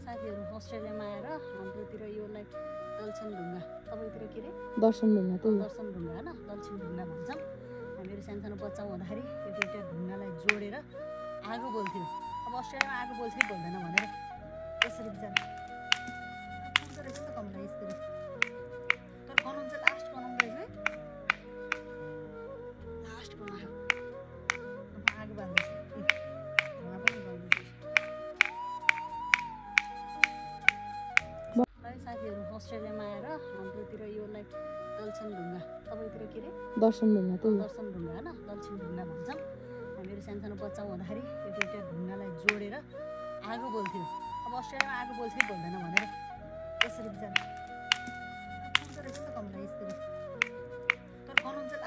साथीहरू अस्ट्रेलियामा आएर हाम्रोतिर योलाई दलछन ढुङ्गा, तपाईँतिर के अरे दर्शन ढुङ्गा त्यही दर्शन ढुङ्गा होइन, दलछन ढुङ्गा भन्छौँ। हामीहरू सानसानो बच्चा हुँदाखेरि यो दुईवटा ढुङ्गालाई जोडेर आगो बोल्थ्यो। अब अस्ट्रेलियामा आगो बोल्छ कि बोल्दैन भनेर त्यसरी बिचारा पुग्दो रहेछ त कमला यसरी। तर बनाउनु चाहिँ लास्ट बनाउँदो रहेछ है, लास्ट बनायो। अब आगो बाल्दैछ, धुवा पनि बाल्दैछ। है साथीहरू अस्ट्रेलियामा आएर हाम्रोतिर योलाई दलछन ढुङ्गा, तपाईँतिर के अरे दर्शन ढुङ्गा त्यही दर्शन ढुङ्गा होइन, दलछन ढुङ्गा भन्छौँ। हामीहरू सानसानो बच्चा हुँदाखेरि यो दुईवटा ढुङ्गालाई जोडेर आगो बोल्थ्यो। अब अस्ट्रेलियामा आगो बोल्छ कि बोल्दैन भनेर त्यसरी बिचारा पुग्दो रहेछ त कमला यसरी। तर बनाउनु चाहिँ